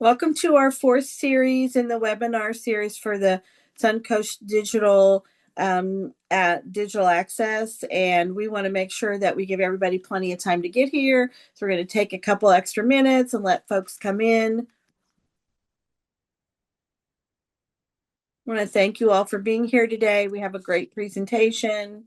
Welcome to our fourth series in the webinar series for the Suncoast Digital at Digital Access, and we want to make sure that we give everybody plenty of time to get here. So we're going to take a couple extra minutes and let folks come in. I want to thank you all for being here today. We have a great presentation.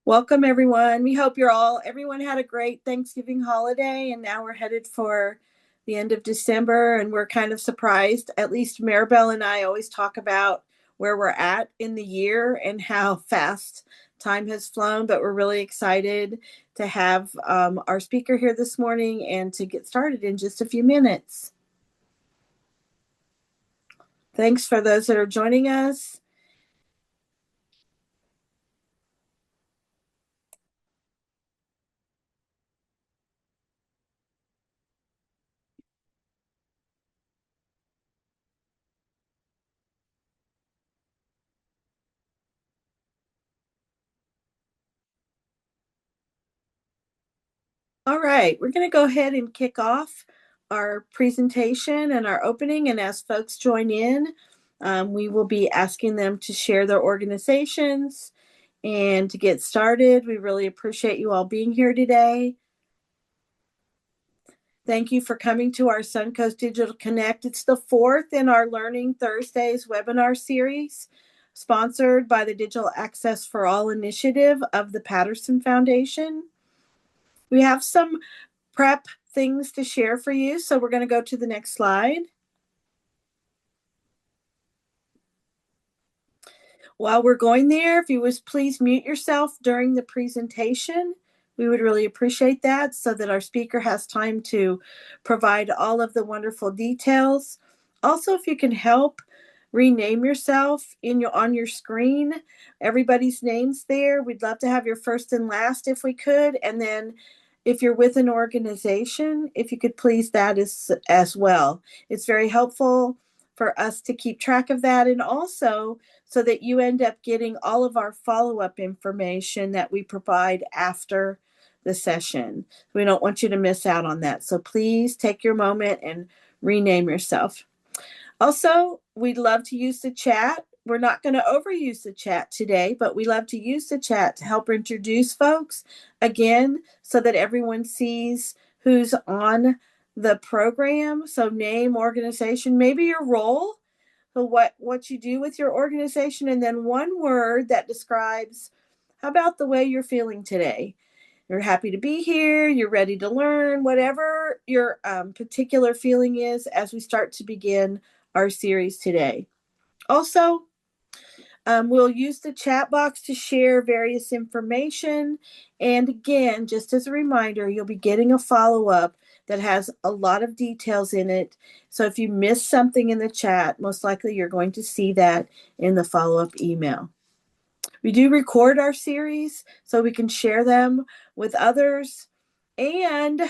Welcome, everyone. We hope everyone had a great Thanksgiving holiday, and now we're headed for the end of December, and we're kind of surprised. At least Maribel and I always talk about where we're at in the year and how fast time has flown, but we're really excited to have our speaker here this morning and to get started in just a few minutes. Thanks for those that are joining us. All right, we're going to go ahead and kick off our presentation and our opening. And as folks join in, we will be asking them to share their organizations. And to get started, we really appreciate you all being here today. Thank you for coming to our Suncoast Digital Connect. It's the fourth in our Learning Thursdays webinar series, sponsored by the Digital Access for All initiative of the Patterson Foundation. We have some prep things to share for you, so we're going to go to the next slide. While we're going there, if you would please mute yourself during the presentation, we would really appreciate that so that our speaker has time to provide all of the wonderful details. Also, if you can help rename yourself on your screen, everybody's names there. We'd love to have your first and last if we could. And then if you're with an organization, if you could please that as well. It's very helpful for us to keep track of that, and also so that you end up getting all of our follow-up information that we provide after the session. We don't want you to miss out on that. So please take your moment and rename yourself. Also, we'd love to use the chat. We're not going to overuse the chat today, but we love to use the chat to help introduce folks again so that everyone sees who's on the program. So name, organization, maybe your role, so what you do with your organization, and then one word that describes how about the way you're feeling today. You're happy to be here, you're ready to learn, whatever your particular feeling is as we start to begin our series today. Also, we'll use the chat box to share various information. And again, just as a reminder, you'll be getting a follow-up that has a lot of details in it. So if you miss something in the chat, most likely you're going to see that in the follow-up email. We do record our series so we can share them with others. And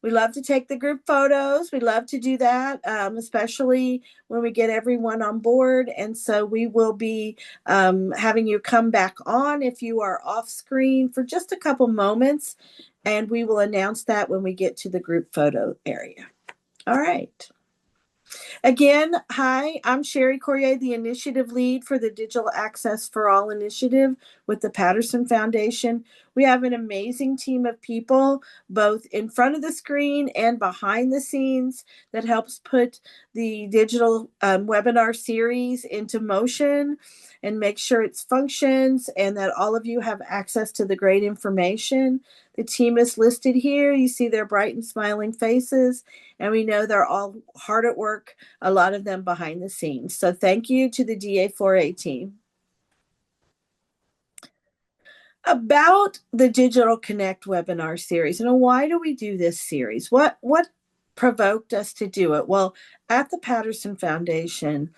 we love to take the group photos. We love to do that, especially when we get everyone on board. And so we will be having you come back on if you are off screen for just a couple moments. And we will announce that when we get to the group photo area. All right. Again, hi, I'm Sherry Corrier, the initiative lead for the Digital Access for All initiative with the Patterson Foundation. We have an amazing team of people, both in front of the screen and behind the scenes, that helps put the digital webinar series into motion and make sure it functions and that all of you have access to the great information. The team is listed here. You see their bright and smiling faces, and we know they're all hard at work, a lot of them behind the scenes. So thank you to the DA4A team. About the Digital Connect webinar series, and why do we do this series? What provoked us to do it? Well, at the Patterson Foundation,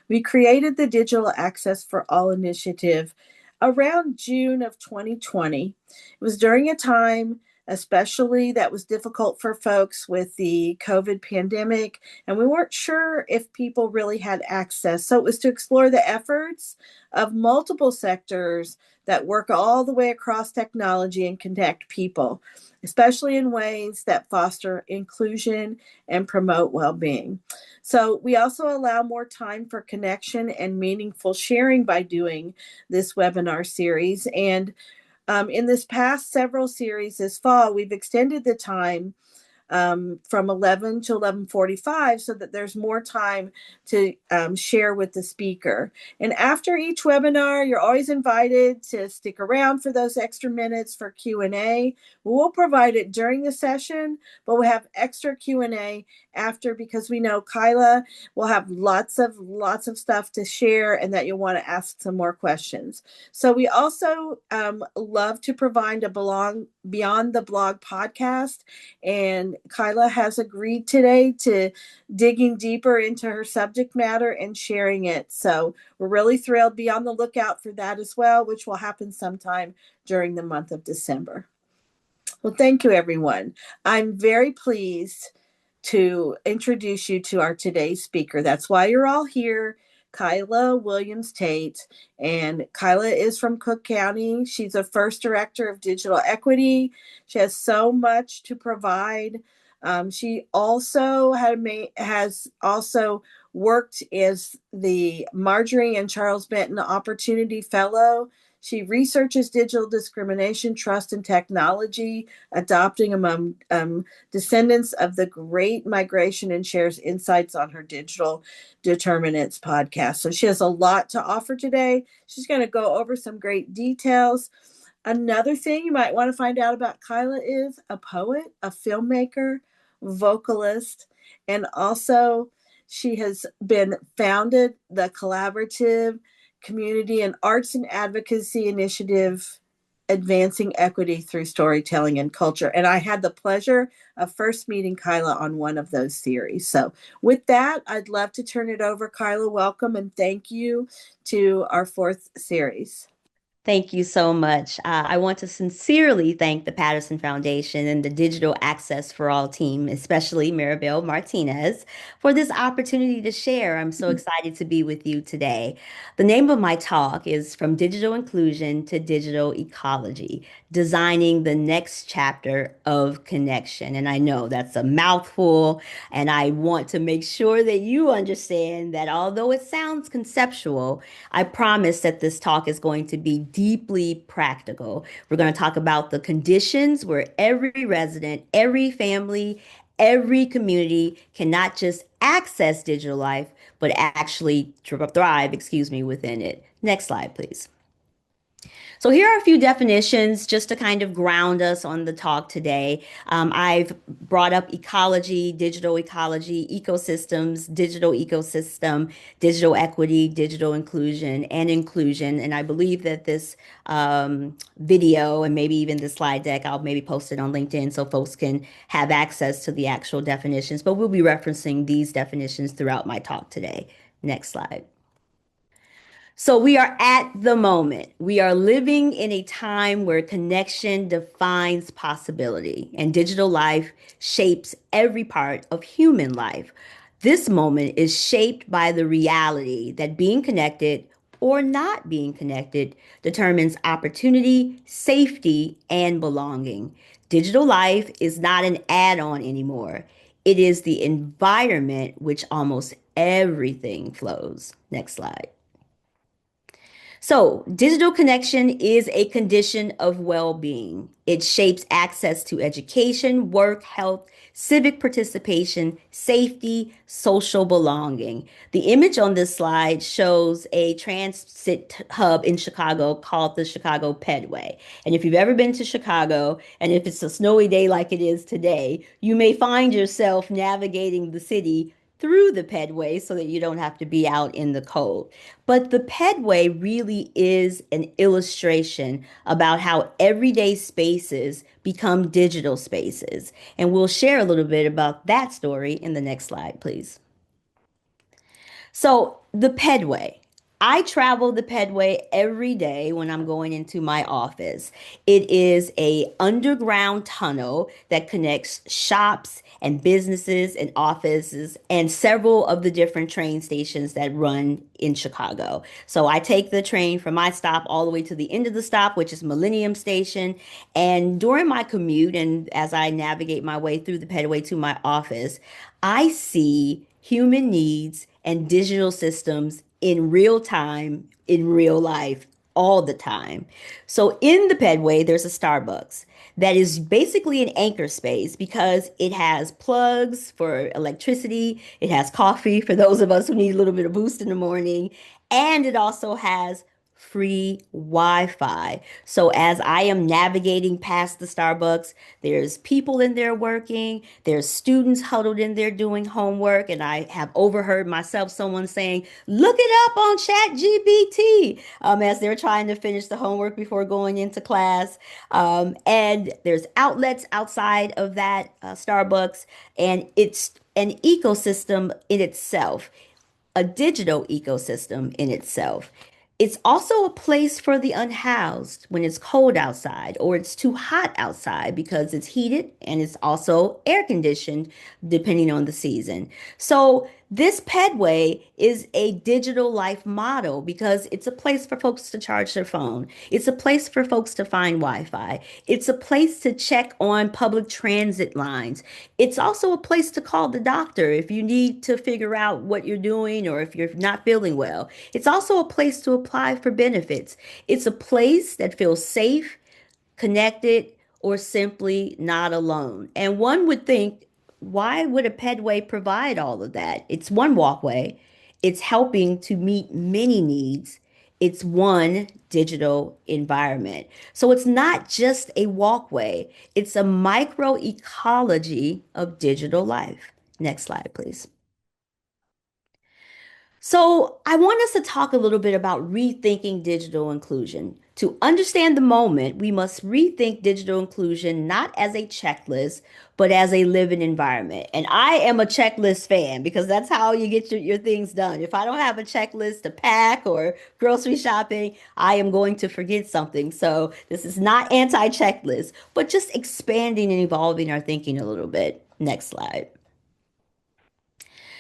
we created the Digital Access for All initiative around June of 2020. It was during a time especially that was difficult for folks with the COVID pandemic. And we weren't sure if people really had access. So it was to explore the efforts of multiple sectors that work all the way across technology and connect people, especially in ways that foster inclusion and promote well being. So, we also allow more time for connection and meaningful sharing by doing this webinar series. And in this past several series this fall, we've extended the time from 11 to 11:45 so that there's more time to share with the speaker. And after each webinar, you're always invited to stick around for those extra minutes for Q&A. We'll provide it during the session, but we'll have extra Q&A after, because we know Kyla will have lots of stuff to share and that you'll want to ask some more questions. So we also love to provide a Beyond the Blog podcast, and Kyla has agreed today to digging deeper into her subject matter and sharing it. So we're really thrilled. Be on the lookout for that as well, which will happen sometime during the month of December. Well, thank you, everyone. I'm very pleased to introduce you to our today's speaker. That's why you're all here, Kyla Williams Tate. And Kyla is from Cook County. She's a first director of digital equity. She has so much to provide. She also has also worked as the Marjorie and Charles Benton Opportunity Fellow. She researches digital discrimination, trust, and technology, adopting among descendants of the Great Migration, and shares insights on her Digital Determinants podcast. So she has a lot to offer today. She's going to go over some great details. Another thing you might want to find out about Kyla is a poet, a filmmaker, vocalist, and also she has been founded the collaborative community and arts and advocacy initiative advancing equity through storytelling and culture. And I had the pleasure of first meeting Kyla on one of those series. So with that, I'd love to turn it over. Kyla, welcome, and thank you to our fourth series. Thank you so much. I want to sincerely thank the Patterson Foundation and the Digital Access for All team, especially Maribel Martinez, for this opportunity to share. I'm so excited to be with you today. The name of my talk is From Digital Inclusion to Digital Ecology, Designing the Next Chapter of Connection. And I know that's a mouthful, and I want to make sure that you understand that although it sounds conceptual, I promise that this talk is going to be deeply practical. We're going to talk about the conditions where every resident, every family, every community can not just access digital life, but actually thrive, within it. Next slide, please. So here are a few definitions just to kind of ground us on the talk today. I've brought up ecology, ecosystems, digital ecosystem, digital equity, digital inclusion, and inclusion. And I believe that this video and maybe even the slide deck, I'll maybe post it on LinkedIn so folks can have access to the actual definitions. But we'll be referencing these definitions throughout my talk today. Next slide. So we are at the moment. We are living in a time where connection defines possibility and digital life shapes every part of human life. This moment is shaped by the reality that being connected or not being connected determines opportunity, safety, and belonging. Digital life is not an add-on anymore. It is the environment which almost everything flows. Next slide. So, digital connection is a condition of well being. It shapes access to education, work, health, civic participation, safety, social belonging. The image on this slide shows a transit hub in Chicago called the Chicago Pedway. And if you've ever been to Chicago, and if it's a snowy day like it is today, you may find yourself navigating the city through the pedway so that you don't have to be out in the cold. But the pedway really is an illustration about how everyday spaces become digital spaces. And we'll share a little bit about that story in the next slide, please. So, the pedway. I travel the pedway every day when I'm going into my office. It is a underground tunnel that connects shops and businesses and offices and several of the different train stations that run in Chicago. So I take the train from my stop all the way to the end of the stop, which is Millennium Station. And during my commute and as I navigate my way through the pedway to my office, I see human needs and digital systems in real time, in real life, all the time. So in the pedway, there's a Starbucks that is basically an anchor space because it has plugs for electricity, it has coffee for those of us who need a little bit of boost in the morning, and it also has free Wi-Fi. So as I am navigating past the Starbucks, there's people in there working, there's students huddled in there doing homework, and I have overheard myself someone saying, "Look it up on ChatGPT," as they're trying to finish the homework before going into class. And there's outlets outside of that Starbucks, and it's an ecosystem in itself, a digital ecosystem in itself. It's also a place for the unhoused when it's cold outside or it's too hot outside because it's heated and it's also air conditioned depending on the season. So, this pedway is a digital life model because it's a place for folks to charge their phone. It's a place for folks to find Wi Fi. It's a place to check on public transit lines. It's also a place to call the doctor if you need to figure out what you're doing or if you're not feeling well. It's also a place to apply for benefits. It's a place that feels safe, connected, or simply not alone. And one would think, why would a pedway provide all of that? It's one walkway, it's helping to meet many needs. It's one digital environment. So it's not just a walkway, it's a micro ecology of digital life. Next slide, please. So, I want us to talk a little bit about rethinking digital inclusion. To understand the moment, we must rethink digital inclusion not as a checklist, but as a living environment. And I am a checklist fan because that's how you get your things done. If I don't have a checklist to pack or grocery shopping, I am going to forget something. So, this is not anti checklist, but just expanding and evolving our thinking a little bit. Next slide.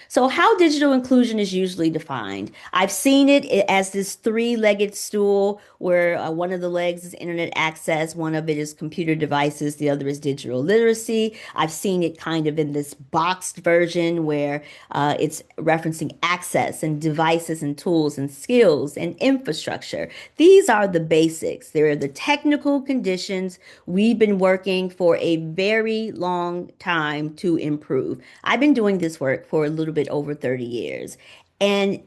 So, how digital inclusion is usually defined? I've seen it as this three-legged stool where one of the legs is internet access, one of it is computer devices, the other is digital literacy. I've seen it kind of in this boxed version where it's referencing access and devices and tools and skills and infrastructure. These are the basics. They're the technical conditions we've been working for a very long time to improve. I've been doing this work for a little bit over 30 years. And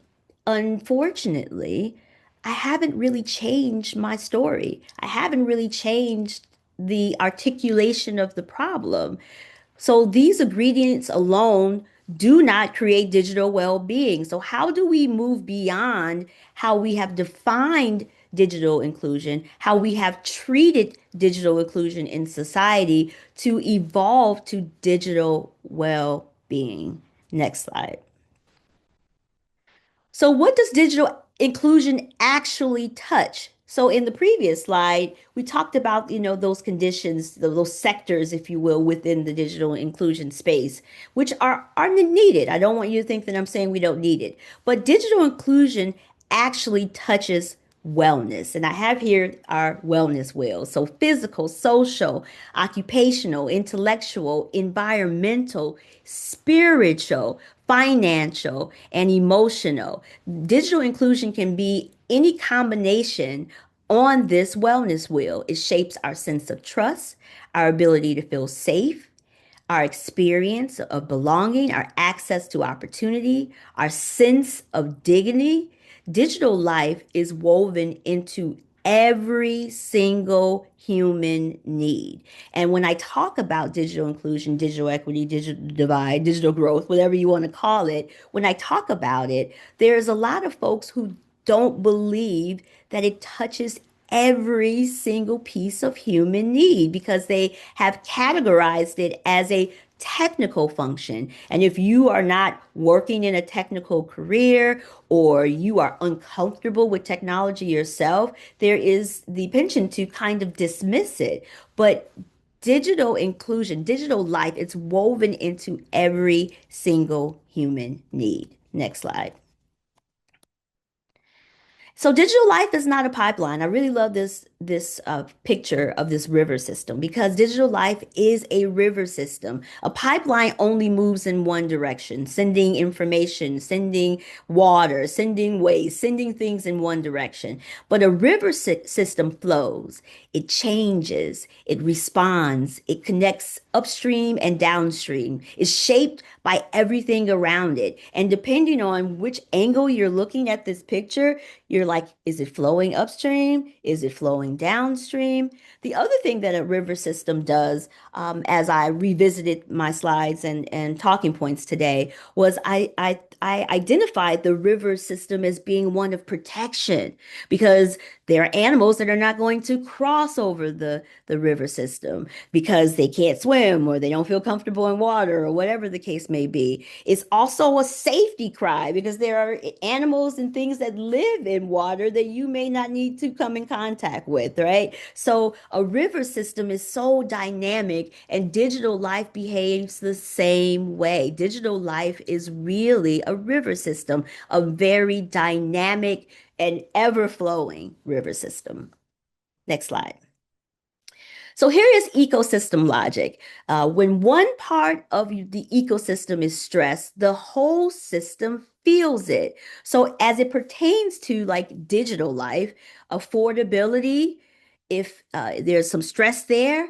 unfortunately, I haven't really changed my story. I haven't really changed the articulation of the problem. So these ingredients alone do not create digital well-being. So how do we move beyond how we have defined digital inclusion, how we have treated digital inclusion in society to evolve to digital well-being? Next slide. So, what does digital inclusion actually touch? So, in the previous slide, we talked about, those conditions, those sectors, if you will, within the digital inclusion space, which are needed. I don't want you to think that I'm saying we don't need it, but digital inclusion actually touches wellness. And I have here our wellness wheels. So physical, social, occupational, intellectual, environmental, spiritual, financial, and emotional. Digital inclusion can be any combination on this wellness wheel. It shapes our sense of trust, our ability to feel safe, our experience of belonging, our access to opportunity, our sense of dignity. Digital life is woven into every single human need. And when I talk about digital inclusion, digital equity, digital divide, digital growth, whatever you want to call it, when I talk about it, there's a lot of folks who don't believe that it touches every single piece of human need because they have categorized it as a technical function. And if you are not working in a technical career or you are uncomfortable with technology yourself, there is the penchant to kind of dismiss it. But digital inclusion, digital life, it's woven into every single human need. Next slide. So digital life is not a pipeline. I really love this picture of this river system because digital life is a river system. A pipeline only moves in one direction, sending information, sending water, sending waste, sending things in one direction. But a river system flows. It changes, it responds, it connects upstream and downstream. It's shaped by everything around it. And depending on which angle you're looking at this picture, you're like, is it flowing upstream? Is it flowing downstream? The other thing that a river system does, as I revisited my slides and talking points today, was I identified the river system as being one of protection because there are animals that are not going to cross over the river system because they can't swim or they don't feel comfortable in water or whatever the case may be. It's also a safety cry because there are animals and things that live in water that you may not need to come in contact with, right? So a river system is so dynamic and digital life behaves the same way. Digital life is really a river system, a very dynamic and ever flowing river system. Next slide. So here is ecosystem logic. When one part of the ecosystem is stressed, the whole system feels it. So as it pertains to like digital life, affordability, if there's some stress there,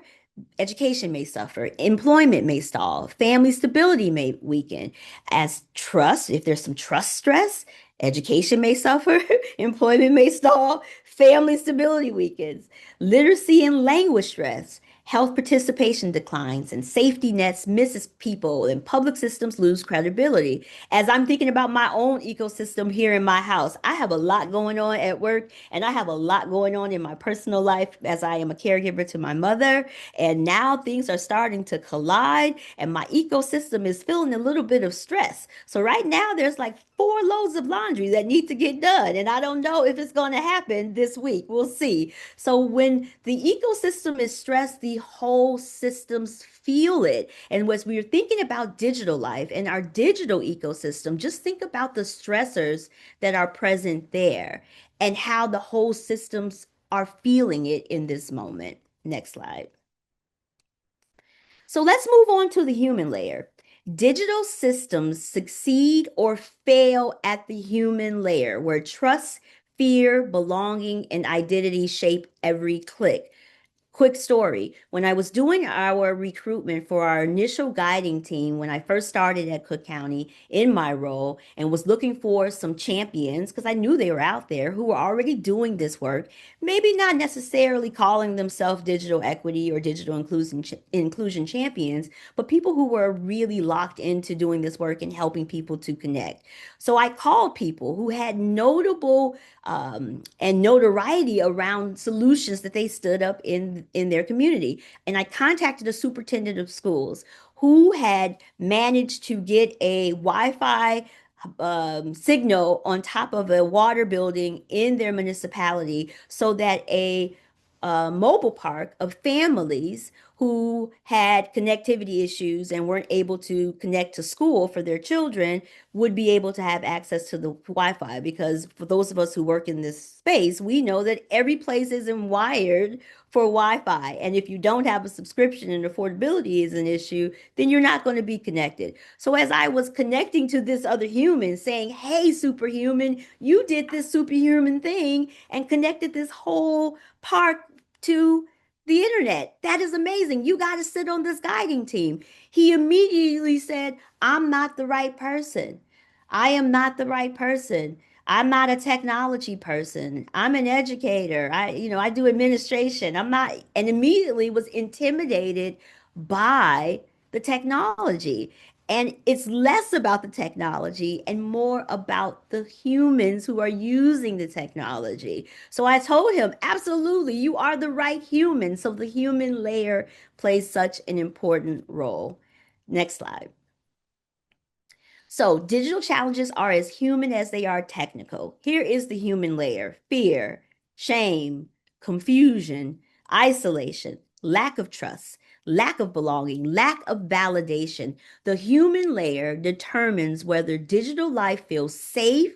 education may suffer, employment may stall, family stability may weaken. As trust, if there's some trust stress, education may suffer, employment may stall, family stability weakens, literacy and language stress. Health participation declines and safety nets misses people and public systems lose credibility. As I'm thinking about my own ecosystem here in my house, I have a lot going on at work and I have a lot going on in my personal life as I am a caregiver to my mother. And now things are starting to collide, and my ecosystem is feeling a little bit of stress. So, right now, there's like 4 loads of laundry that need to get done. And I don't know if it's going to happen this week. We'll see. So, when the ecosystem is stressed, the whole systems feel it. And as we are thinking about digital life and our digital ecosystem, just think about the stressors that are present there and how the whole systems are feeling it in this moment. Next slide. So let's move on to the human layer. Digital systems succeed or fail at the human layer, where trust, fear, belonging, and identity shape every click. Quick story. When I was doing our recruitment for our initial guiding team, when I first started at Cook County in my role and was looking for some champions, because I knew they were out there who were already doing this work, maybe not necessarily calling themselves digital equity or digital inclusion champions, but people who were really locked into doing this work and helping people to connect. So I called people who had notable and notoriety around solutions that they stood up in their community. And I contacted a superintendent of schools who had managed to get a Wi-Fi signal on top of a water building in their municipality so that a mobile park of families who had connectivity issues and weren't able to connect to school for their children would be able to have access to the Wi-Fi. Because for those of us who work in this space, we know that every place isn't wired for Wi-Fi. And if you don't have a subscription and affordability is an issue, then you're not going to be connected. So as I was connecting to this other human saying, hey, superhuman, you did this superhuman thing and connected this whole park to the internet. That is amazing. You got to sit on this guiding team. He immediately said, I'm not the right person. I am not the right person. I'm not a technology person. I'm an educator. I do administration. I'm not, and immediately was intimidated by the technology. And it's less about the technology and more about the humans who are using the technology. So I told him, absolutely, you are the right human. So the human layer plays such an important role. Next slide. So, digital challenges are as human as they are technical. Here is the human layer: fear, shame, confusion, isolation, lack of trust, lack of belonging, lack of validation. The human layer determines whether digital life feels safe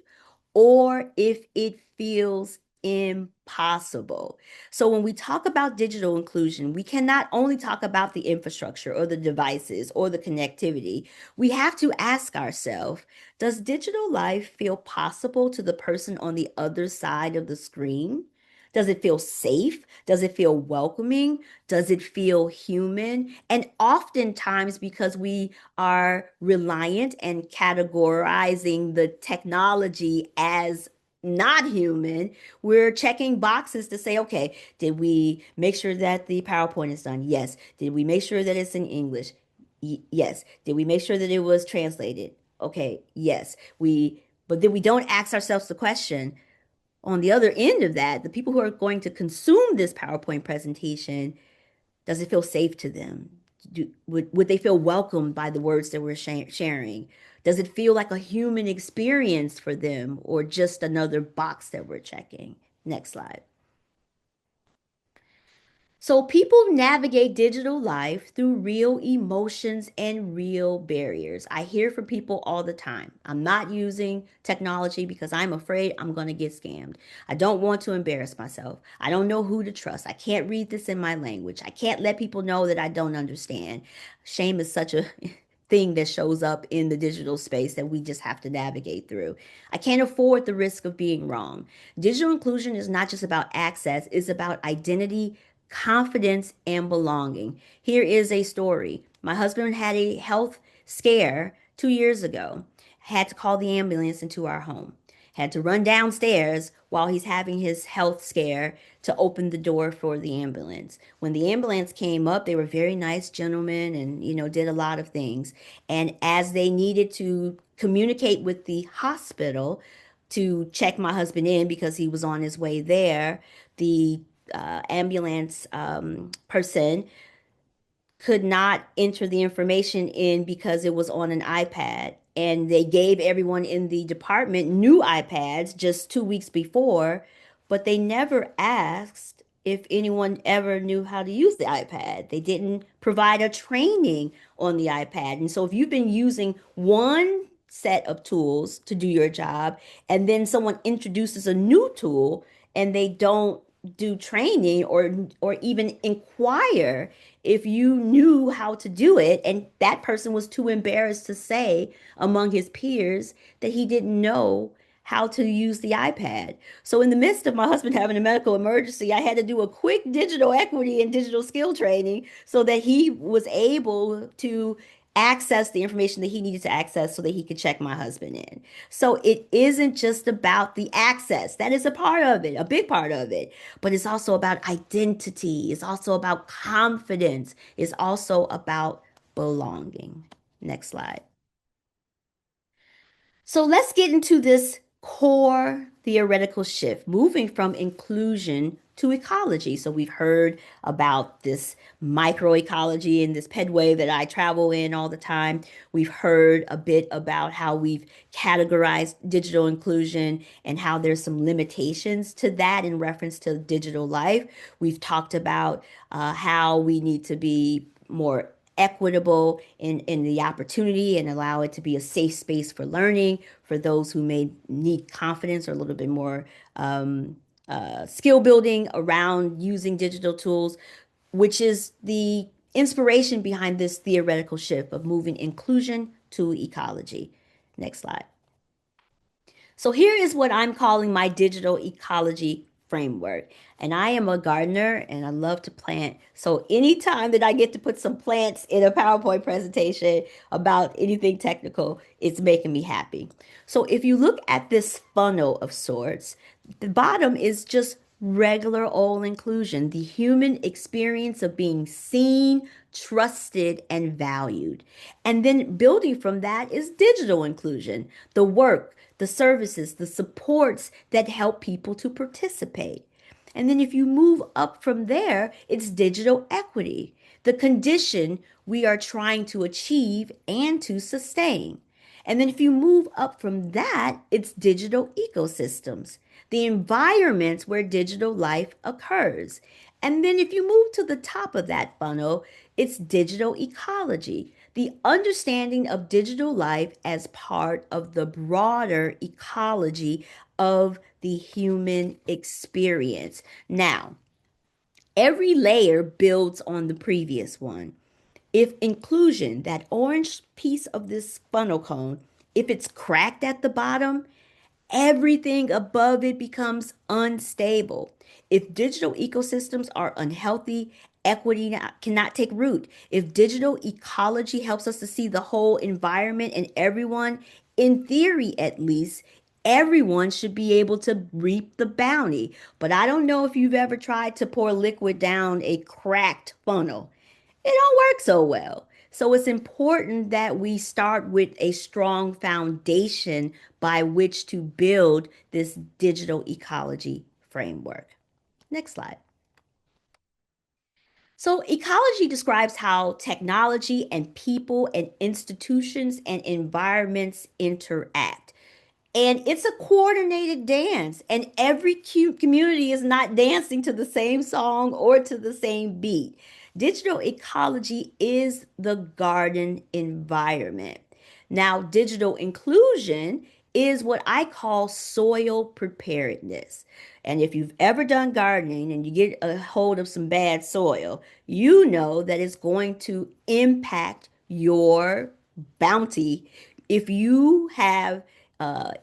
or if it feels impossible. So, when we talk about digital inclusion, we cannot only talk about the infrastructure or the devices or the connectivity. We have to ask ourselves, does digital life feel possible to the person on the other side of the screen? Does it feel safe? Does it feel welcoming? Does it feel human? And oftentimes, because we are reliant and categorizing the technology as not human, we're checking boxes to say, okay, did we make sure that the PowerPoint is done? Yes. Did we make sure that it's in English? Yes. Did we make sure that it was translated? Okay, yes. But then we don't ask ourselves the question, on the other end of that, the people who are going to consume this PowerPoint presentation, does it feel safe to them? Would they feel welcomed by the words that we're sharing? Does it feel like a human experience for them or just another box that we're checking? Next slide. So people navigate digital life through real emotions and real barriers. I hear from people all the time. I'm not using technology because I'm afraid I'm going to get scammed. I don't want to embarrass myself. I don't know who to trust. I can't read this in my language. I can't let people know that I don't understand. Shame is such a thing that shows up in the digital space that we just have to navigate through. I can't afford the risk of being wrong. Digital inclusion is not just about access, it's about identity, confidence, and belonging. Here is a story. My husband had a health scare 2 years ago, had to call the ambulance into our home, had to run downstairs while he's having his health scare to open the door for the ambulance. When the ambulance came up, they were very nice gentlemen and, did a lot of things. And as they needed to communicate with the hospital to check my husband in because he was on his way there, the ambulance person could not enter the information in because it was on an iPad. And they gave everyone in the department new iPads just 2 weeks before, but they never asked if anyone ever knew how to use the iPad. They didn't provide a training on the iPad. And so if you've been using one set of tools to do your job, and then someone introduces a new tool and they don't do training or even inquire if you knew how to do it, and that person was too embarrassed to say among his peers that he didn't know how to use the iPad. So in the midst of my husband having a medical emergency, I had to do a quick digital equity and digital skill training so that he was able to access the information that he needed to access so that he could check my husband in. So it isn't just about the access. That is a part of it, a big part of it, but it's also about identity. It's also about confidence. It's also about belonging. Next slide. So let's get into this core theoretical shift, moving from inclusion to ecology. So we've heard about this microecology and this pedway that I travel in all the time. We've heard a bit about how we've categorized digital inclusion and how there's some limitations to that in reference to digital life. We've talked about how we need to be more equitable in the opportunity and allow it to be a safe space for learning for those who may need confidence or a little bit more skill building around using digital tools, which is the inspiration behind this theoretical shift of moving inclusion to ecology. Next slide. So here is what I'm calling my digital ecology framework. And I am a gardener and I love to plant. So anytime that I get to put some plants in a PowerPoint presentation about anything technical, it's making me happy. So if you look at this funnel of sorts, the bottom is just regular old inclusion, the human experience of being seen, trusted, and valued. And then building from that is digital inclusion, the work, the services, the supports that help people to participate. And then if you move up from there, it's digital equity. the condition we are trying to achieve and to sustain. And then if you move up from that, it's digital ecosystems, the environments where digital life occurs. And then if you move to the top of that funnel, it's digital ecology, the understanding of digital life as part of the broader ecology of the human experience. Now, every layer builds on the previous one. If inclusion, that orange piece of this funnel cone, if it's cracked at the bottom, everything above it becomes unstable. If digital ecosystems are unhealthy, equity cannot take root. If digital ecology helps us to see the whole environment and everyone, in theory at least, everyone should be able to reap the bounty. But I don't know if you've ever tried to pour liquid down a cracked funnel. It don't work so well. So it's important that we start with a strong foundation by which to build this digital ecology framework. Next slide. So, ecology describes how technology and people and institutions and environments interact. And it's a coordinated dance, and every cute community is not dancing to the same song or to the same beat. Digital ecology is the garden environment. Now, digital inclusion is what I call soil preparedness. And if you've ever done gardening and you get a hold of some bad soil, you know that it's going to impact your bounty. If you have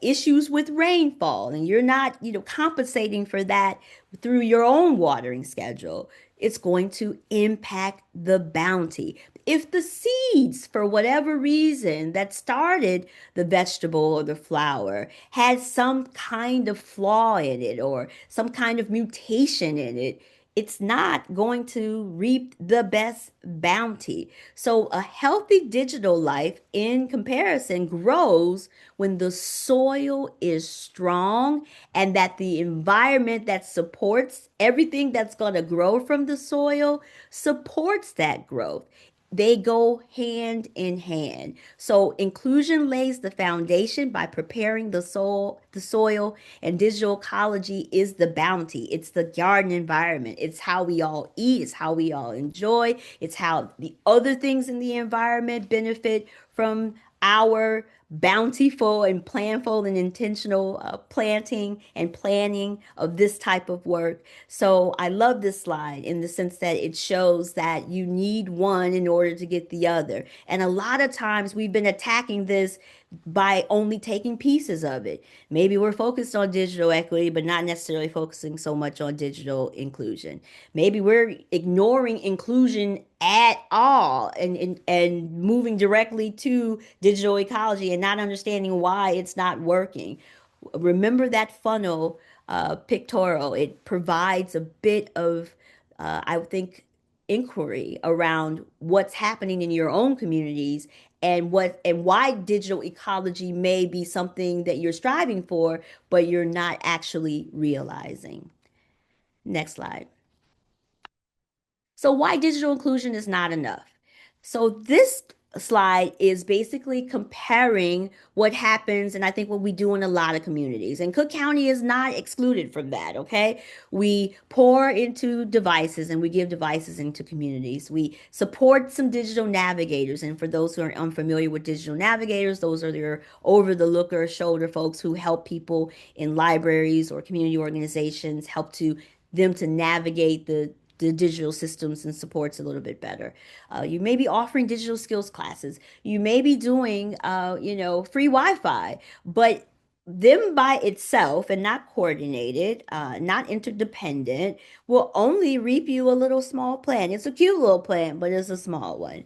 issues with rainfall and you're not, compensating for that through your own watering schedule, it's going to impact the bounty. If the seeds, for whatever reason, that started the vegetable or the flower had some kind of flaw in it or some kind of mutation in it, it's not going to reap the best bounty. So, a healthy digital life in comparison grows when the soil is strong and that the environment that supports everything that's going to grow from the soil supports that growth. They go hand in hand. So inclusion lays the foundation by preparing the soil, and digital ecology is the bounty. It's the garden environment. It's how we all eat, it's how we all enjoy, it's how the other things in the environment benefit from our bountiful and planful and intentional planting and planning of this type of work. So I love this slide in the sense that it shows that you need one in order to get the other. And a lot of times we've been attacking this by only taking pieces of it. Maybe we're focused on digital equity, but not necessarily focusing so much on digital inclusion. Maybe we're ignoring inclusion at all and moving directly to digital ecology and not understanding why it's not working. Remember that funnel pictorial. It provides a bit of, I think, inquiry around what's happening in your own communities and why digital ecology may be something that you're striving for, but you're not actually realizing. Next slide. So, why digital inclusion is not enough? So, this slide is basically comparing what happens, and I think what we do in a lot of communities. And Cook County is not excluded from that, okay? We pour into devices and we give devices into communities. We support some digital navigators. And for those who are unfamiliar with digital navigators, those are your over the looker shoulder folks who help people in libraries or community organizations, help to them to navigate the digital systems and supports a little bit better. You may be offering digital skills classes. You may be doing, free Wi-Fi, but them by itself and not coordinated, not interdependent, will only reap you a little small plant. It's a cute little plant, but it's a small one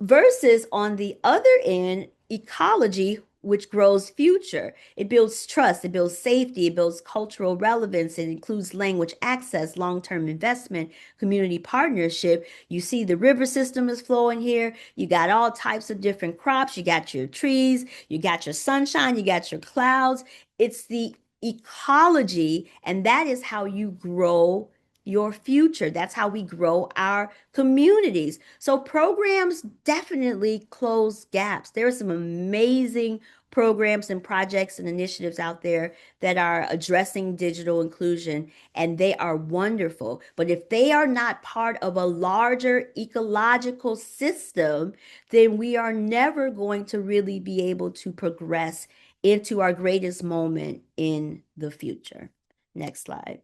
versus on the other end, ecology, which grows future. It builds trust, it builds safety, it builds cultural relevance, it includes language access, long-term investment, community partnership. You see the river system is flowing here. You got all types of different crops. You got your trees, you got your sunshine, you got your clouds. It's the ecology, and that is how you grow your future. That's how we grow our communities. So programs definitely close gaps. There are some amazing programs and projects and initiatives out there that are addressing digital inclusion, and they are wonderful. But if they are not part of a larger ecological system, then we are never going to really be able to progress into our greatest moment in the future. Next slide.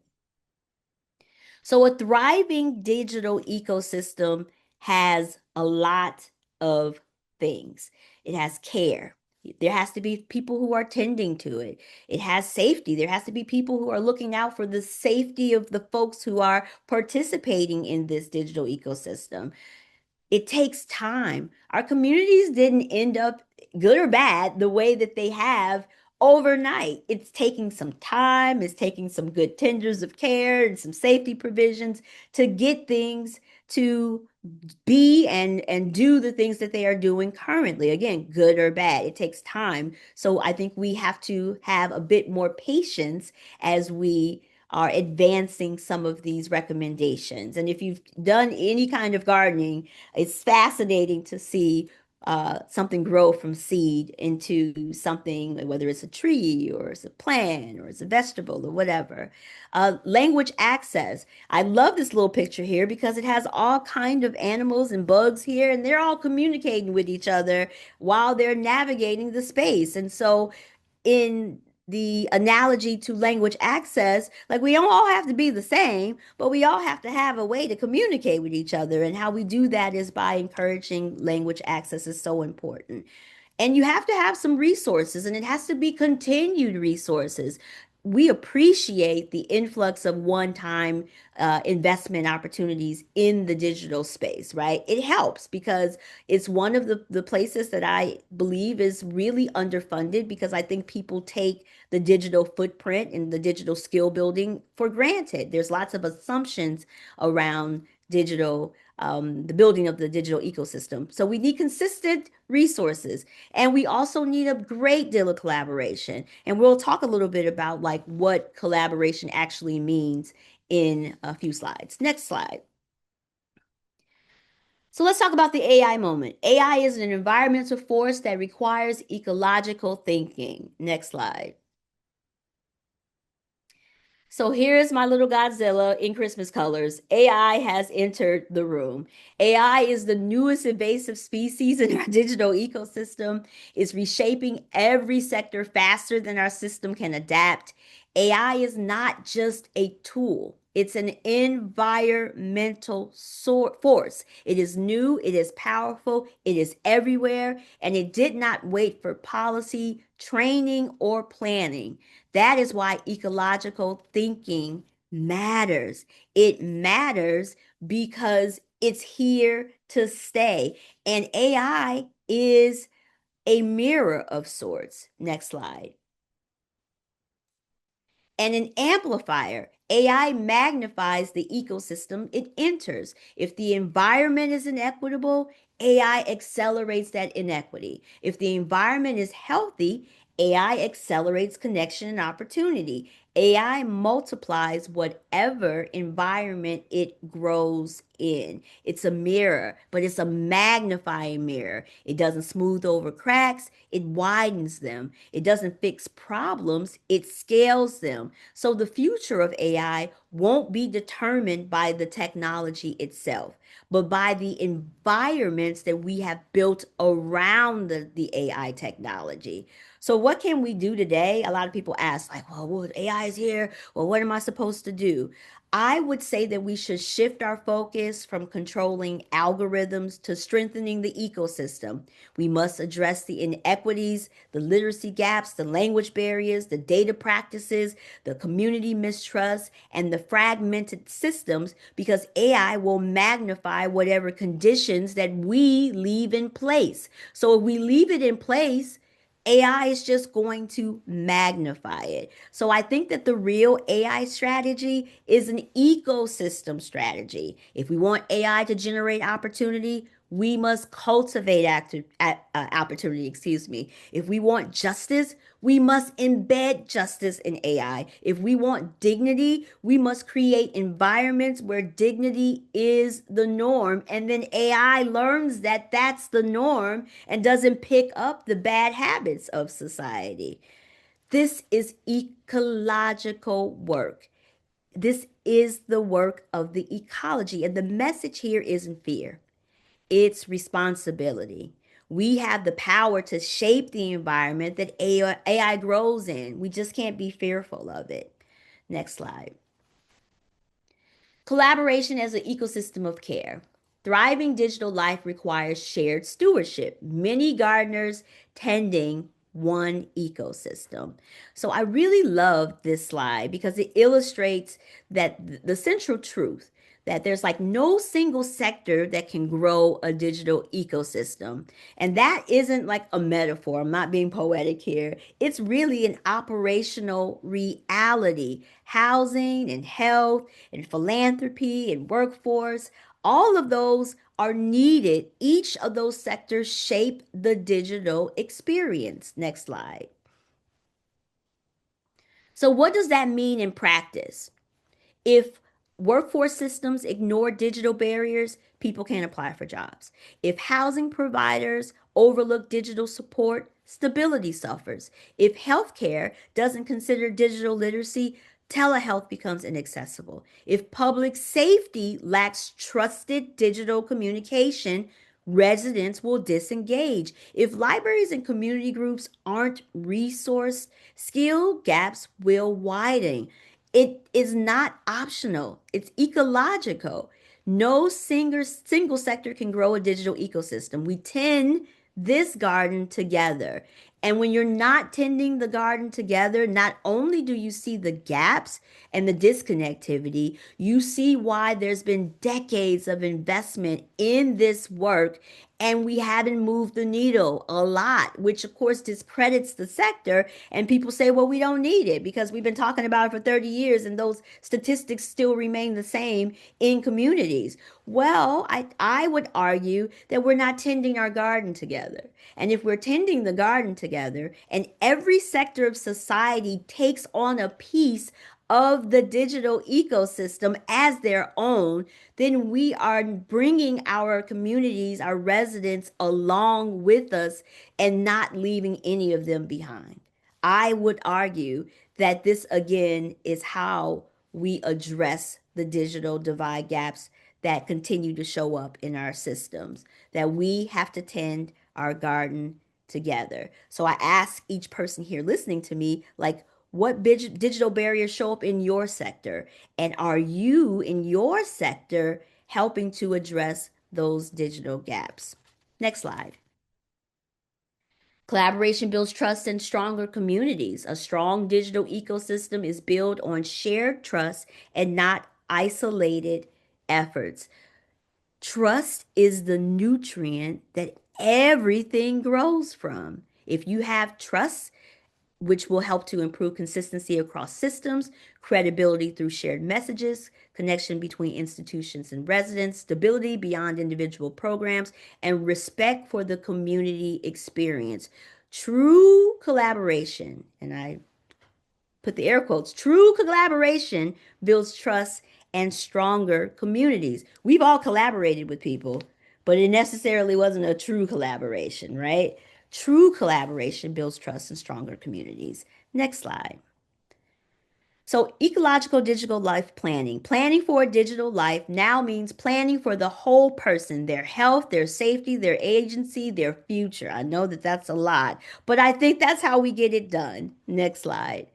So, a thriving digital ecosystem has a lot of things. It has care. There has to be people who are tending to it. It has safety. There has to be people who are looking out for the safety of the folks who are participating in this digital ecosystem. It takes time. Our communities didn't end up good or bad the way that they have overnight. It's taking some time, it's taking some good tenders of care and some safety provisions to get things to be and do the things that they are doing currently. Again, good or bad, it takes time. So I think we have to have a bit more patience as we are advancing some of these recommendations. And if you've done any kind of gardening, it's fascinating to see something grow from seed into something, whether it's a tree or it's a plant or it's a vegetable or whatever. Language access. I love this little picture here because it has all kind of animals and bugs here, and they're all communicating with each other while they're navigating the space. And so in the analogy to language access, like we don't all have to be the same, but we all have to have a way to communicate with each other. And how we do that is by encouraging language access is so important. And you have to have some resources, and it has to be continued resources. We appreciate the influx of one-time investment opportunities in the digital space, right? It helps because it's one of the places that I believe is really underfunded, because I think people take the digital footprint and the digital skill building for granted. There's lots of assumptions around digital, the building of the digital ecosystem. So we need consistent resources. And we also need a great deal of collaboration. And we'll talk a little bit about like what collaboration actually means in a few slides. Next slide. So let's talk about the AI moment. AI is an environmental force that requires ecological thinking. Next slide. So here's my little Godzilla in Christmas colors. AI has entered the room. AI is the newest invasive species in our digital ecosystem. It's reshaping every sector faster than our system can adapt. AI is not just a tool. It's an environmental force. It is new, it is powerful, it is everywhere, and it did not wait for policy, training, or planning. That is why ecological thinking matters. It matters because it's here to stay. And AI is a mirror of sorts. Next slide. And an amplifier. AI magnifies the ecosystem it enters. If the environment is inequitable, AI accelerates that inequity. If the environment is healthy, AI accelerates connection and opportunity. AI multiplies whatever environment it grows in. It's a mirror, but it's a magnifying mirror. It doesn't smooth over cracks, it widens them. It doesn't fix problems, it scales them. So the future of AI won't be determined by the technology itself, but by the environments that we have built around the AI technology. So what can we do today? A lot of people ask, like, well, AI is here. Well, what am I supposed to do? I would say that we should shift our focus from controlling algorithms to strengthening the ecosystem. We must address the inequities, the literacy gaps, the language barriers, the data practices, the community mistrust, and the fragmented systems, because AI will magnify whatever conditions that we leave in place. So if we leave it in place, AI is just going to magnify it. So I think that the real AI strategy is an ecosystem strategy. If we want AI to generate opportunity, we must cultivate opportunity, excuse me. If we want justice, we must embed justice in AI. If we want dignity, we must create environments where dignity is the norm. And then AI learns that that's the norm and doesn't pick up the bad habits of society. This is ecological work. This is the work of the ecology. And the message here isn't fear, it's responsibility. We have the power to shape the environment that AI grows in. We just can't be fearful of it. Next slide. Collaboration as an ecosystem of care. Thriving digital life requires shared stewardship, many gardeners tending one ecosystem. So I really love this slide because it illustrates that the central truth that there's like no single sector that can grow a digital ecosystem. And that isn't like a metaphor. I'm not being poetic here. It's really an operational reality. Housing and health and philanthropy and workforce, all of those are needed. Each of those sectors shape the digital experience. Next slide. So, what does that mean in practice? If workforce systems ignore digital barriers, people can't apply for jobs. If housing providers overlook digital support, stability suffers. If healthcare doesn't consider digital literacy, telehealth becomes inaccessible. If public safety lacks trusted digital communication, residents will disengage. If libraries and community groups aren't resourced, skill gaps will widen. It is not optional. It's ecological. No single sector can grow a digital ecosystem. We tend this garden together. And when you're not tending the garden together, not only do you see the gaps and the disconnectivity, you see why there's been decades of investment in this work and we haven't moved the needle a lot, which of course discredits the sector. And people say, well, we don't need it because we've been talking about it for 30 years and those statistics still remain the same in communities. Well, I would argue that we're not tending our garden together. And if we're tending the garden together and every sector of society takes on a piece of the digital ecosystem as their own, then we are bringing our communities, our residents along with us and not leaving any of them behind. I would argue that this again is how we address the digital divide gaps that continue to show up in our systems, that we have to tend our garden together. So I ask each person here listening to me, like, what digital barriers show up in your sector? And are you in your sector helping to address those digital gaps? Next slide. Collaboration builds trust and stronger communities. A strong digital ecosystem is built on shared trust and not isolated efforts. Trust is the nutrient that everything grows from. If you have trust, which will help to improve consistency across systems, credibility through shared messages, connection between institutions and residents, stability beyond individual programs, and respect for the community experience. True collaboration, and I put the air quotes, true collaboration builds trust and stronger communities. We've all collaborated with people, but it necessarily wasn't a true collaboration, right? True collaboration builds trust and stronger communities. Next slide. So, ecological digital life planning. Planning for a digital life now means planning for the whole person, their health, their safety, their agency, their future. I know that that's a lot, but I think that's how we get it done. Next slide.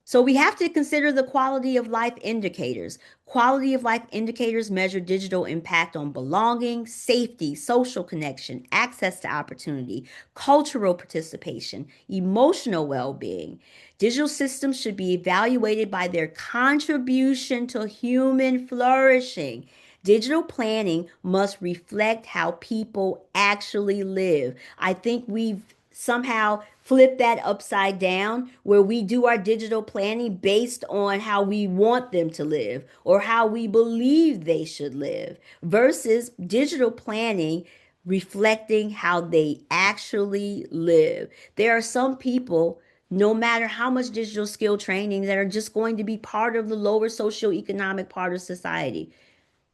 So we have to consider the quality of life indicators. Quality of life indicators measure digital impact on belonging, safety, social connection, access to opportunity, cultural participation, emotional well-being. Digital systems should be evaluated by their contribution to human flourishing. Digital planning must reflect how people actually live. I think we've somehow flip that upside down where we do our digital planning based on how we want them to live or how we believe they should live versus digital planning reflecting how they actually live. There are some people, no matter how much digital skill training, that are just going to be part of the lower socioeconomic part of society.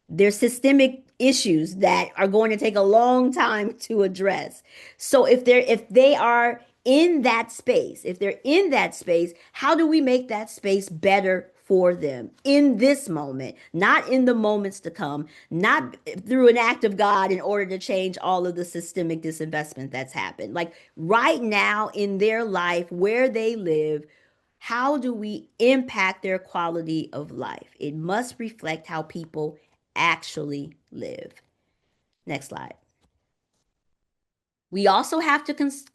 There's systemic issues that are going to take a long time to address. So if they are in that space, if they're in that space, how do we make that space better for them in this moment, not in the moments to come, not through an act of God in order to change all of the systemic disinvestment that's happened. Like right now in their life, where they live, how do we impact their quality of life? It must reflect how people actually live. Next slide. We also have to consider,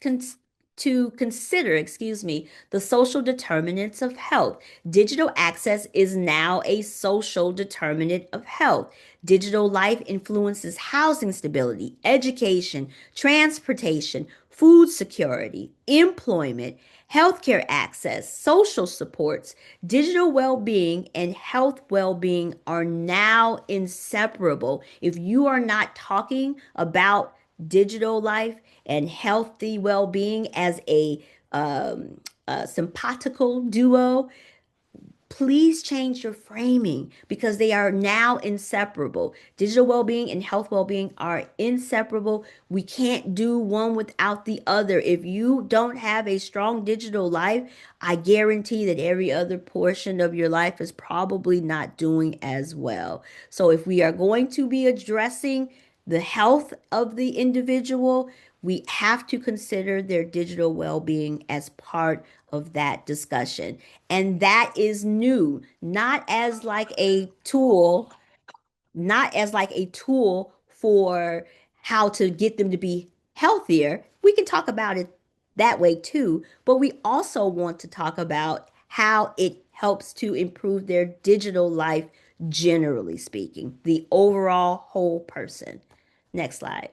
the social determinants of health. Digital access is now a social determinant of health. Digital life influences housing stability, education, transportation, food security, employment, healthcare access, social supports. Digital well-being and health well-being are now inseparable. If you are not talking about digital life and healthy well-being as a sympatical duo, please change your framing because they are now inseparable. Digital well-being and health well-being are inseparable. We can't do one without the other. If you don't have a strong digital life, I guarantee that every other portion of your life is probably not doing as well. So if we are going to be addressing the health of the individual, we have to consider their digital well-being as part of that discussion. And that is new, not as like a tool, not as like a tool for how to get them to be healthier. We can talk about it that way too, but we also want to talk about how it helps to improve their digital life, generally speaking, the overall whole person. Next slide.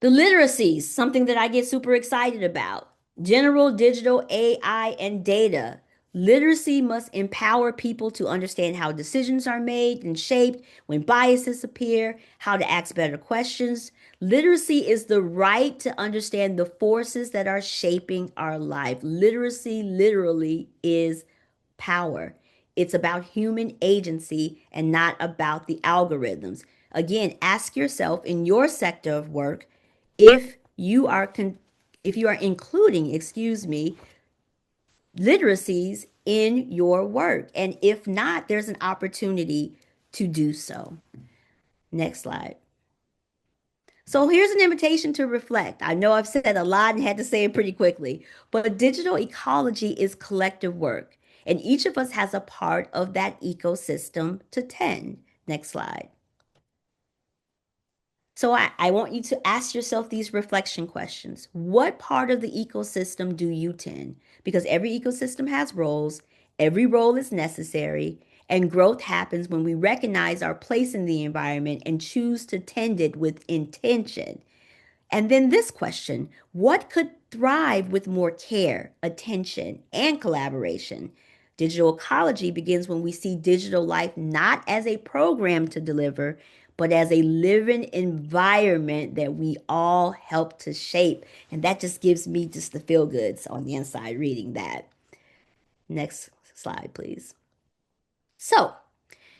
The literacies, something that I get super excited about. General digital AI and data. Literacy must empower people to understand how decisions are made and shaped, when biases appear, how to ask better questions. Literacy is the right to understand the forces that are shaping our life. Literacy literally is power. It's about human agency and not about the algorithms. Again, ask yourself in your sector of work if you are if you are including, literacies in your work. And if not, there's an opportunity to do so. Next slide. So here's an invitation to reflect. I know I've said a lot and had to say it pretty quickly, but digital ecology is collective work, and each of us has a part of that ecosystem to tend. Next slide. So I want you to ask yourself these reflection questions. What part of the ecosystem do you tend? Because every ecosystem has roles, every role is necessary, and growth happens when we recognize our place in the environment and choose to tend it with intention. And then this question: what could thrive with more care, attention, and collaboration? Digital ecology begins when we see digital life not as a program to deliver, but as a living environment that we all help to shape. And that just gives me just the feel goods on the inside reading that. Next slide, please. So,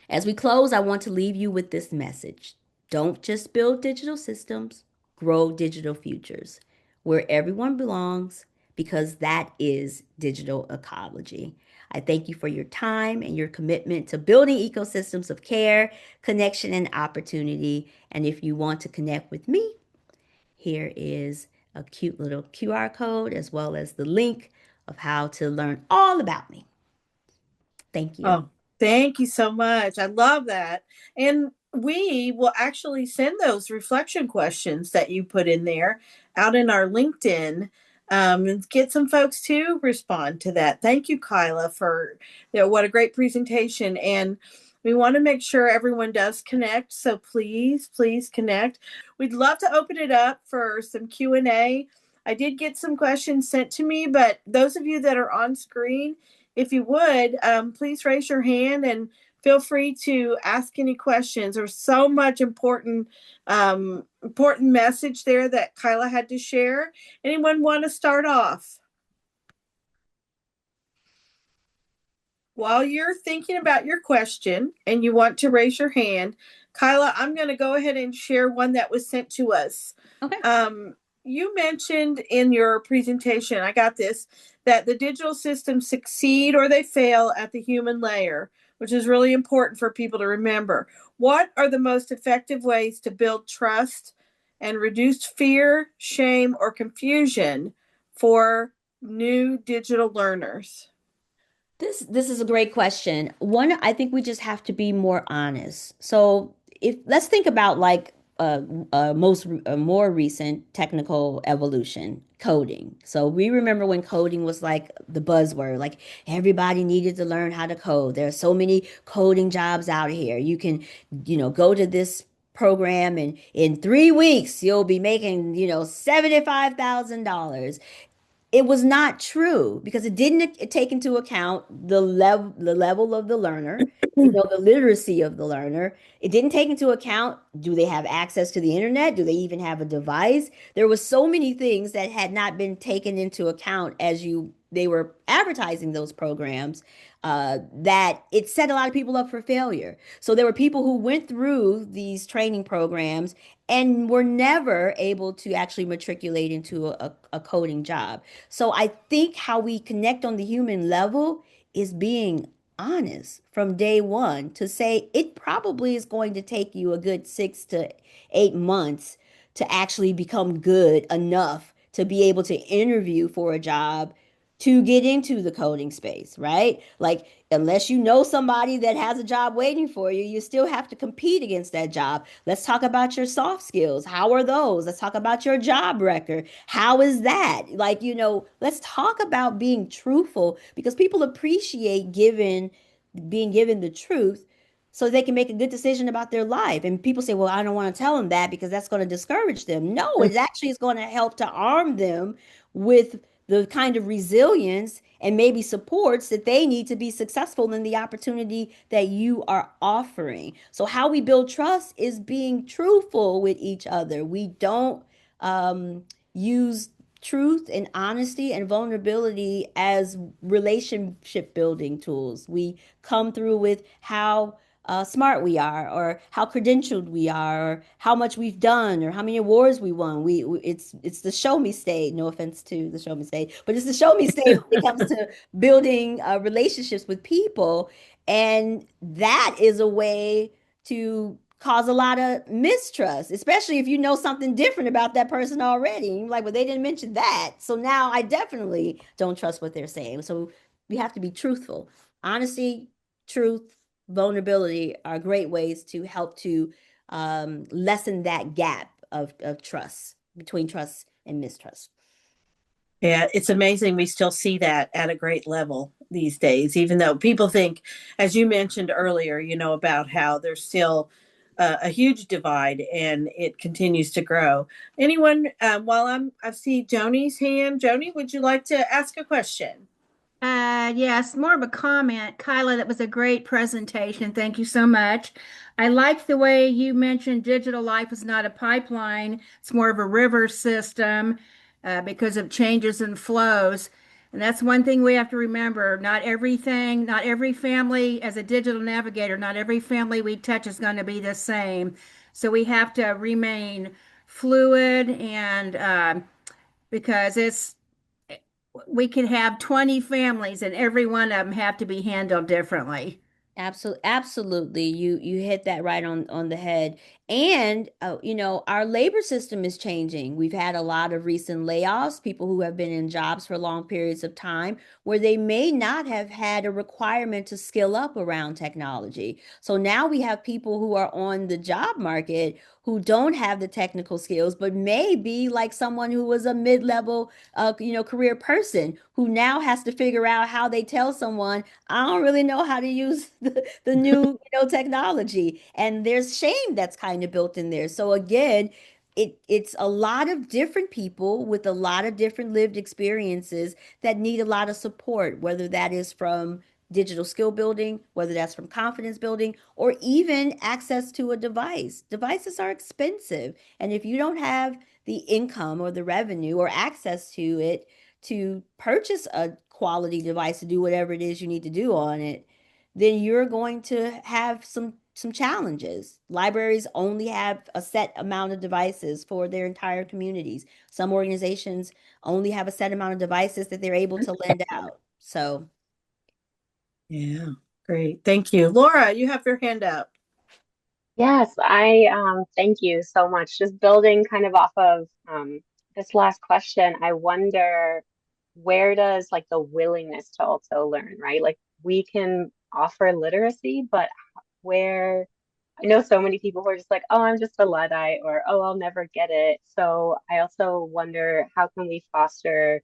as we close, I want to leave you with this message. Don't just build digital systems, grow digital futures where everyone belongs, because that is digital ecology. I thank you for your time and your commitment to building ecosystems of care, connection, and opportunity. And if you want to connect with me, here is a cute little QR code as well as the link of how to learn all about me. Thank you. Oh, thank you so much. I love that. And we will actually send those reflection questions that you put in there out in our LinkedIn, and get some folks to respond to that. Thank you, Kyla, for what a great presentation. And We want to make sure everyone does connect, so please, please connect. We'd love to open it up for some Q&A. I did get some questions sent to me, but those of you that are on screen, if you would, please raise your hand and feel free to ask any questions. There's so much important message there that Kyla had to share. Anyone want to start off? While you're thinking about your question and you want to raise your hand, Kyla, I'm going to go ahead and share one that was sent to us. Okay. You mentioned in your presentation, I got this, that the digital systems succeed or they fail at the human layer, which is really important for people to remember. What are the most effective ways to build trust and reduce fear, shame, or confusion for new digital learners? This is a great question. One, I think we just have to be more honest. So if let's think about like most a more recent technical evolution, coding. So we remember when coding was like the buzzword, like everybody needed to learn how to code. There are so many coding jobs out here. You can, go to this program and in 3 weeks you'll be making, $75,000. It was not true because it didn't take into account the level of the learner, the literacy of the learner. It didn't take into account, do they have access to the internet? Do they even have a device? There was so many things that had not been taken into account as they were advertising those programs, that it set a lot of people up for failure. So there were people who went through these training programs and were never able to actually matriculate into a coding job. So I think how we connect on the human level is being honest from day one to say it probably is going to take you a good 6 to 8 months to actually become good enough to be able to interview for a job to get into the coding space, right? Like, unless you know somebody that has a job waiting for you, you still have to compete against that job. Let's talk about your soft skills. How are those? Let's talk about your job record. How is that? Like, let's talk about being truthful because people appreciate being given the truth so they can make a good decision about their life. And people say, well, I don't want to tell them that because that's going to discourage them. No, it actually is going to help to arm them with the kind of resilience and maybe supports that they need to be successful in the opportunity that you are offering. So, how we build trust is being truthful with each other. We don't use truth and honesty and vulnerability as relationship building tools. We come through with how smart we are, or how credentialed we are, or how much we've done, or how many awards we won. It's the show me state. No offense to the show me state, but it's the show me state when it comes to building relationships with people, and that is a way to cause a lot of mistrust, especially if you know something different about that person already. You're like, well, they didn't mention that, so now I definitely don't trust what they're saying. So we have to be truthful. Honesty, truth, vulnerability are great ways to help to lessen that gap of trust between trust and mistrust. Yeah, it's amazing we still see that at a great level these days, even though people think, as you mentioned earlier, about how there's still a huge divide and it continues to grow. Anyone, while I see Joni's hand. Joni, would you like to ask a question? Yes, more of a comment. Kyla, that was a great presentation. Thank you so much. I like the way you mentioned digital life is not a pipeline, it's more of a river system because of changes and flows. And that's one thing we have to remember. Not every family, as a digital navigator, not every family we touch is going to be the same. So we have to remain fluid and because we could have 20 families and every one of them have to be handled differently. Absolutely, absolutely. You hit that right on the head. And, our labor system is changing. We've had a lot of recent layoffs, people who have been in jobs for long periods of time where they may not have had a requirement to skill up around technology. So now we have people who are on the job market who don't have the technical skills, but may be like someone who was a mid-level, career person who now has to figure out how they tell someone, I don't really know how to use the new, technology. And there's shame that's kind of built in there. So again, it's a lot of different people with a lot of different lived experiences that need a lot of support, whether that is from digital skill building, whether that's from confidence building, or even access to a device. Devices are expensive. And if you don't have the income or the revenue or access to it to purchase a quality device to do whatever it is you need to do on it, then you're going to have some challenges. Libraries only have a set amount of devices for their entire communities. Some organizations only have a set amount of devices that they're able to lend out. So, Yeah, great. Thank you. Laura, you have your hand up. Yes, I thank you so much. Just building kind of off of this last question, I wonder where does like the willingness to also learn, right? Like we can offer literacy, but where I know so many people who are just like, oh, I'm just a Luddite, or oh, I'll never get it. So I also wonder how can we foster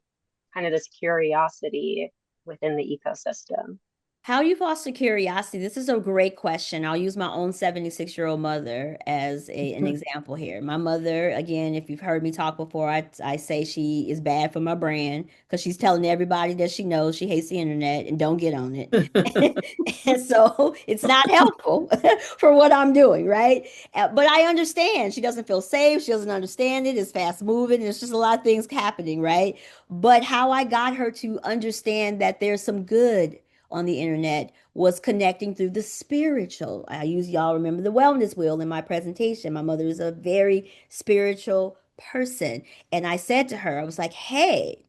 kind of this curiosity within the ecosystem? how you foster curiosity? This is a great question. I'll use my own 76-year-old mother as an example here. My mother, again, if you've heard me talk before, I say she is bad for my brand because she's telling everybody that she knows she hates the internet and don't get on it. And so it's not helpful for what I'm doing, right? But I understand. She doesn't feel safe. She doesn't understand it. It's fast moving. There's just a lot of things happening, right? But how I got her to understand that there's some good on the internet was connecting through the spiritual. I use, y'all remember the wellness wheel in my presentation. My mother is a very spiritual person. And I said to her, I was like, hey,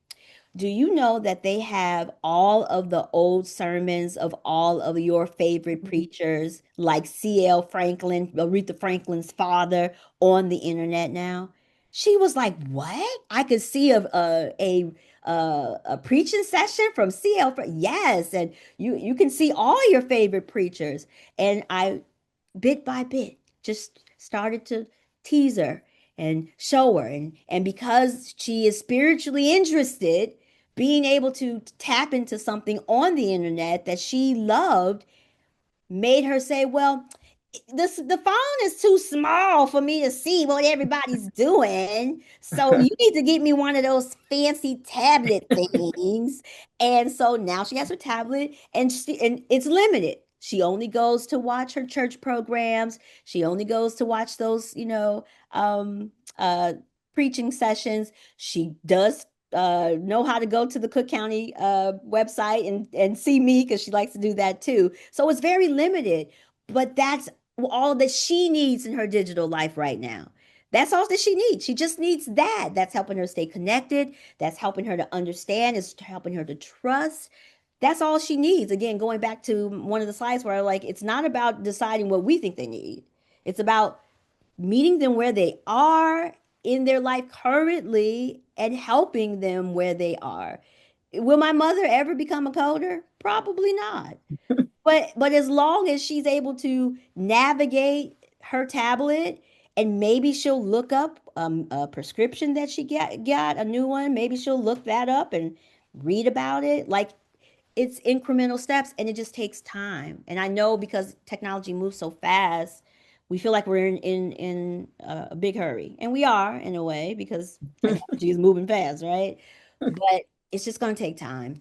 do you know that they have all of the old sermons of all of your favorite preachers, like C.L. Franklin, Aretha Franklin's father, on the internet now? She was like, "What? I could see a preaching session from C.L. Yes, and you can see all your favorite preachers." And I, bit by bit, just started to tease her and show her, and because she is spiritually interested, being able to tap into something on the internet that she loved made her say, well, the phone is too small for me to see what everybody's doing. So you need to get me one of those fancy tablet things. And so now she has her tablet and it's limited. She only goes to watch her church programs. She only goes to watch those, um, preaching sessions. She does know how to go to the Cook County website and see me because she likes to do that too. So it's very limited, but that's all that she needs in her digital life right now. That's all that she needs. She just needs that. That's helping her stay connected. That's helping her to understand. It's helping her to trust. That's all she needs. Again, going back to one of the slides where I like, it's not about deciding what we think they need. It's about meeting them where they are in their life currently and helping them where they are. Will my mother ever become a coder? Probably not. But as long as she's able to navigate her tablet and maybe she'll look up a prescription that she got a new one, maybe she'll look that up and read about it. Like it's incremental steps and it just takes time. And I know because technology moves so fast, we feel like we're in a big hurry. And we are in a way because technology is moving fast, right? But it's just going to take time.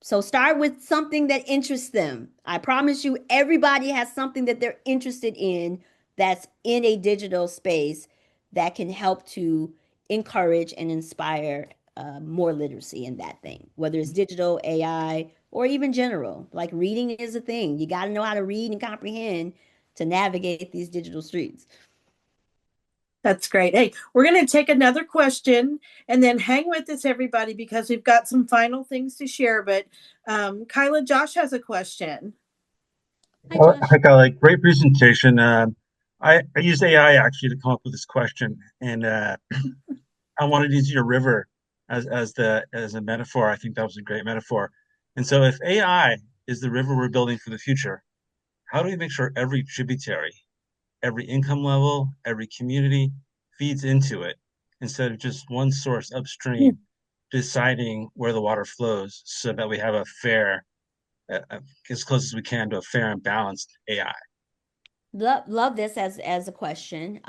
So start with something that interests them. I promise you, everybody has something that they're interested in that's in a digital space that can help to encourage and inspire more literacy in that thing, whether it's digital, AI, or even general. Like reading is a thing. You got to know how to read and comprehend to navigate these digital streets. That's great. Hey, we're going to take another question and then hang with us, everybody, because we've got some final things to share. But Kyla, Josh has a question. Hi, Josh. Hi, Kylie. Great presentation. I used AI actually to come up with this question, and I wanted to use your river as a metaphor. I think that was a great metaphor. And so, if AI is the river we're building for the future, how do we make sure every tributary, every income level, every community feeds into it instead of just one source upstream deciding where the water flows, so that we have a fair, as close as we can to a fair and balanced AI? Love this as a question.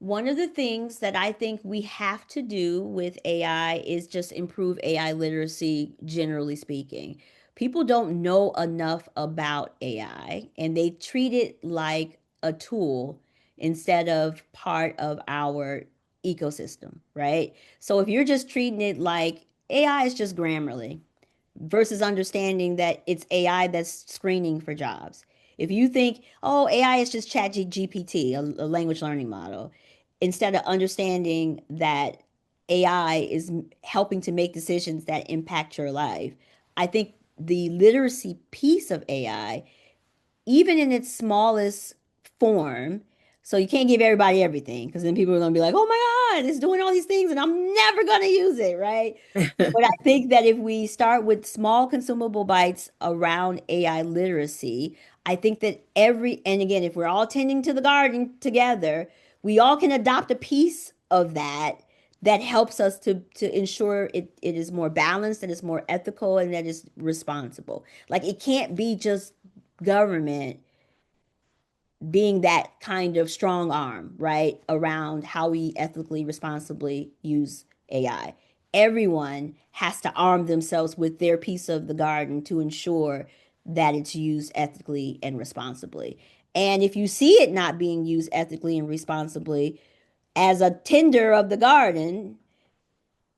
One of the things that I think we have to do with AI is just improve AI literacy, generally speaking. People don't know enough about AI and they treat it like a tool instead of part of our ecosystem, right? So if you're just treating it like AI is just Grammarly, versus understanding that it's AI that's screening for jobs. If you think, oh, AI is just Chat GPT, a language learning model, instead of understanding that AI is helping to make decisions that impact your life, I think the literacy piece of AI, even in its smallest form. So you can't give everybody everything because then people are going to be like, oh my God, it's doing all these things and I'm never going to use it, right? But I think that if we start with small consumable bites around AI literacy, I think that and again, if we're all tending to the garden together, we all can adopt a piece of that helps us to ensure it is more balanced and it's more ethical and that is responsible. Like it can't be just government being that kind of strong arm, right, around how we ethically, responsibly use AI. Everyone has to arm themselves with their piece of the garden to ensure that it's used ethically and responsibly. And if you see it not being used ethically and responsibly as a tender of the garden,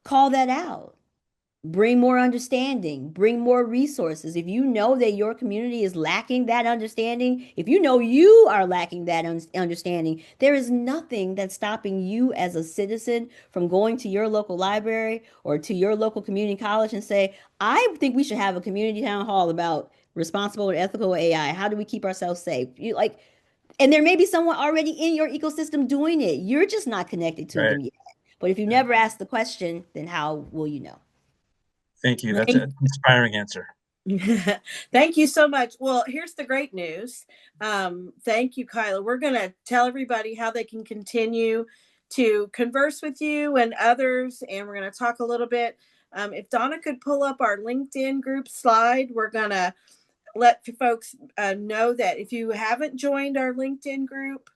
call that out. Bring more understanding, bring more resources. If you know that your community is lacking that understanding, if you know you are lacking that understanding, there is nothing that's stopping you as a citizen from going to your local library or to your local community college and say, I think we should have a community town hall about responsible and ethical AI. How do we keep ourselves safe? You like, and there may be someone already in your ecosystem doing it. You're just not connected to Right. them yet. But if you never ask the question, then how will you know? Thank you. That's an inspiring answer. Thank you so much. Well, here's the great news. Thank you, Kyla. We're going to tell everybody how they can continue to converse with you and others. And we're going to talk a little bit. If Donna could pull up our LinkedIn group slide, we're going to let folks know that if you haven't joined our LinkedIn group,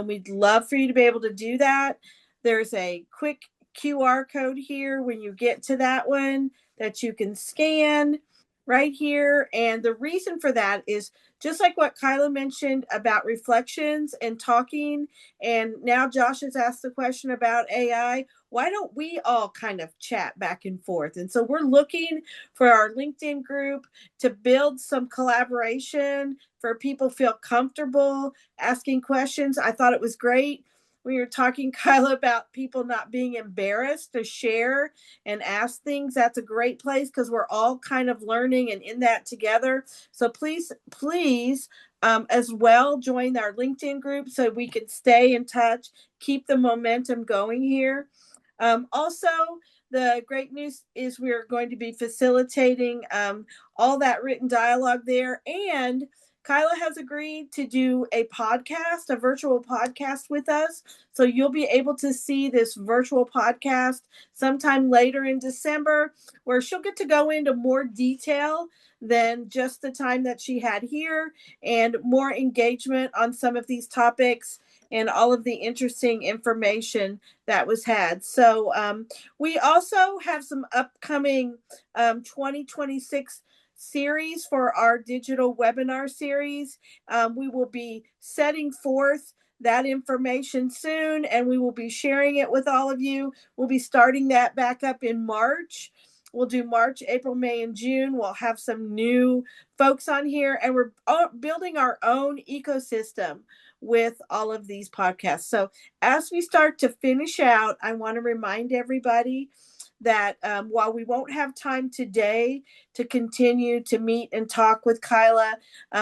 we'd love for you to be able to do that. There's a quick QR code here when you get to that one that you can scan right here. And the reason for that is just like what Kyla mentioned about reflections and talking. And now Josh has asked the question about AI. Why don't we all kind of chat back and forth? And so we're looking for our LinkedIn group to build some collaboration for people feel comfortable asking questions. I thought it was great. We were talking, Kyla, about people not being embarrassed to share and ask things. That's a great place because we're all kind of learning and in that together. So please, as well, join our LinkedIn group so we can stay in touch, keep the momentum going here. Also, the great news is we're going to be facilitating all that written dialogue there. And Kyla has agreed to do a podcast, a virtual podcast with us. So you'll be able to see this virtual podcast sometime later in December, where she'll get to go into more detail than just the time that she had here and more engagement on some of these topics and all of the interesting information that was had. So we also have some upcoming 2026 series for our digital webinar series. We will be setting forth that information soon and we will be sharing it with all of you. We'll be starting that back up in March. We'll do March, April, May, and June. We'll have some new folks on here and we're building our own ecosystem with all of these podcasts. So as we start to finish out, I want to remind everybody that while we won't have time today to continue to meet and talk with Kyla,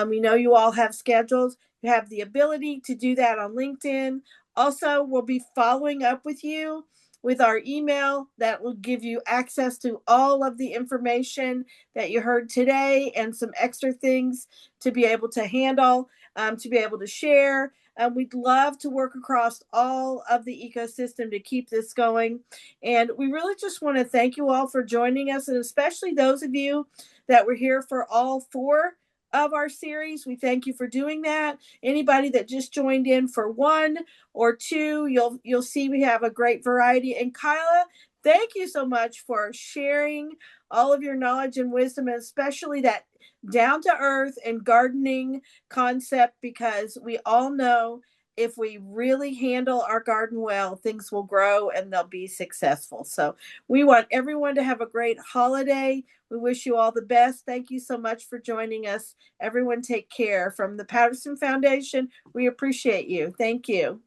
we know you all have schedules. You have the ability to do that on LinkedIn. Also, we'll be following up with you with our email that will give you access to all of the information that you heard today and some extra things to be able to handle, to be able to share. We'd love to work across all of the ecosystem to keep this going. And we really just want to thank you all for joining us, and especially those of you that were here for all 4 of our series. We thank you for doing that. Anybody that just joined in for 1 or 2, you'll see we have a great variety. And Kyla, thank you so much for sharing all of your knowledge and wisdom, and especially that down to earth and gardening concept, because we all know if we really handle our garden well, things will grow and they'll be successful. So we want everyone to have a great holiday. We wish you all the best. Thank you so much for joining us. Everyone take care. From the Patterson Foundation, we appreciate you. Thank you.